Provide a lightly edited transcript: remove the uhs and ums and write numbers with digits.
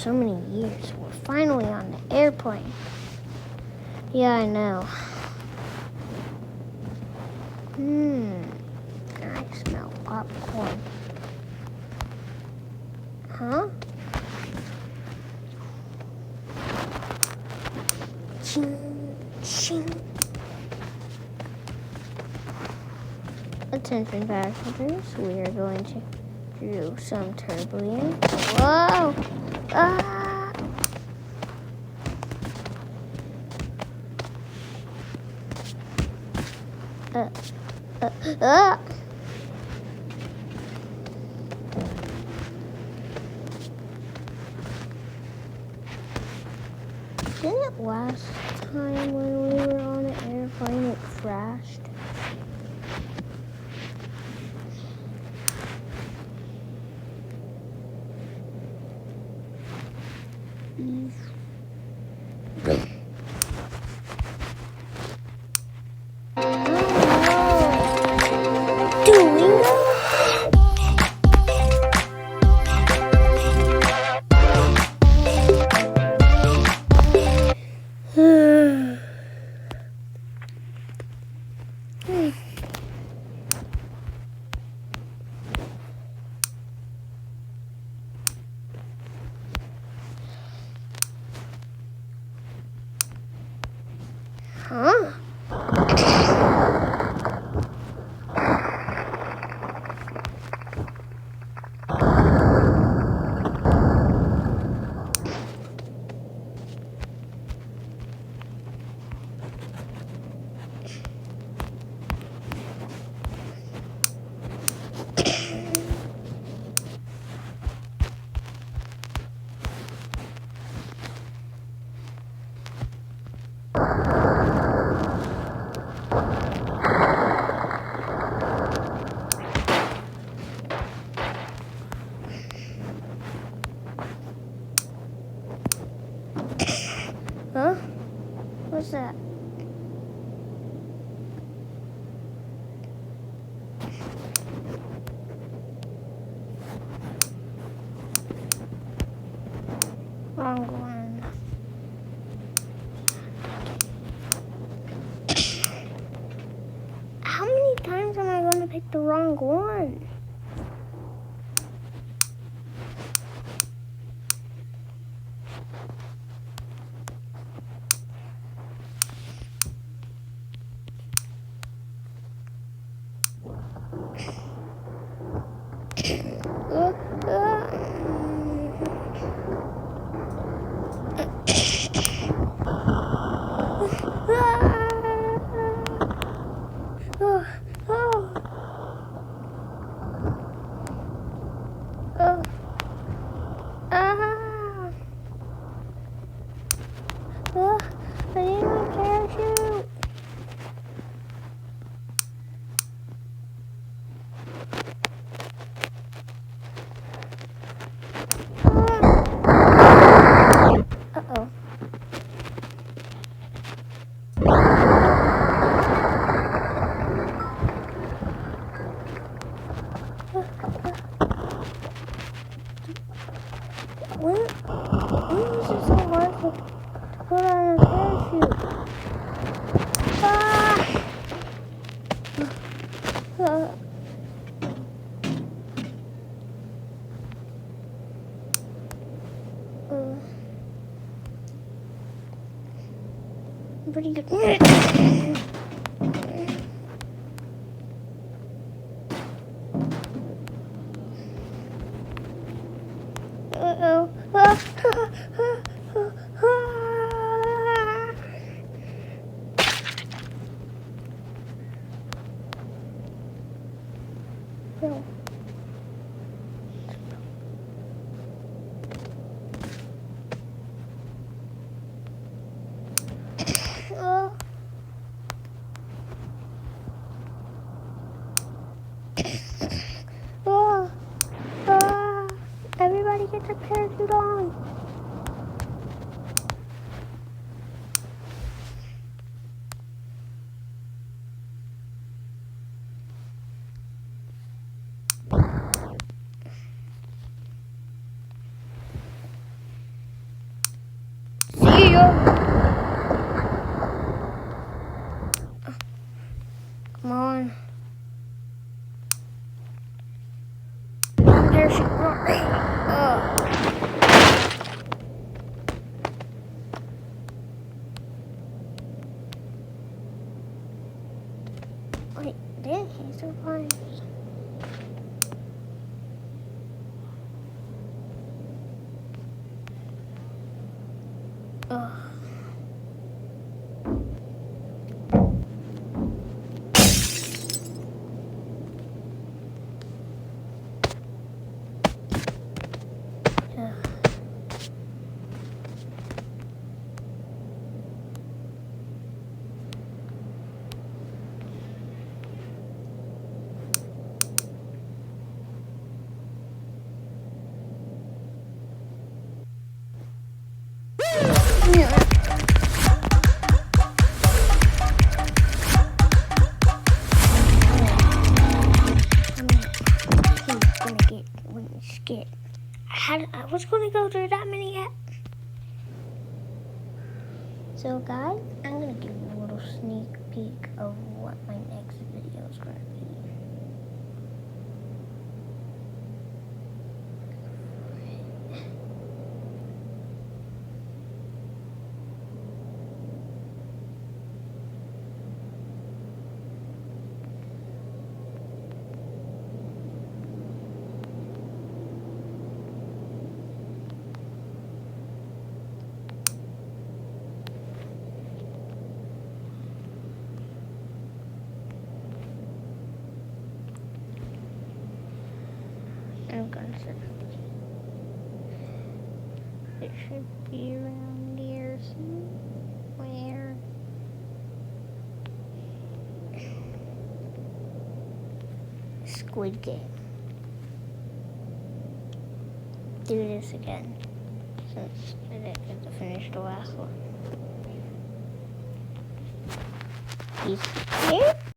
so many years. We're finally on the airplane. Yeah, I know. I smell popcorn. Huh? Ching, ching. Attention passengers, we are going to do some turbulence. Whoa! Ah! Didn't it last time when we were on the airplane it crashed? Huh? Huh? What's that? Wrong one. How many times am I going to pick the wrong one? I need my parachute. Uh-oh. When is it so hard to put on a parachute? Pretty good. Uh-oh. No. Everybody get their parachute on. you. Come on. Parachute. Oh. Wait, did he survive? Ugh. Scared. I was gonna go through that many yet. So guys, I'm gonna give you a little sneak peek of what my next video is gonna be. I'm gonna search. It should be around here somewhere. Squid Game. Do this again, since I didn't get to finish the last one. He's here.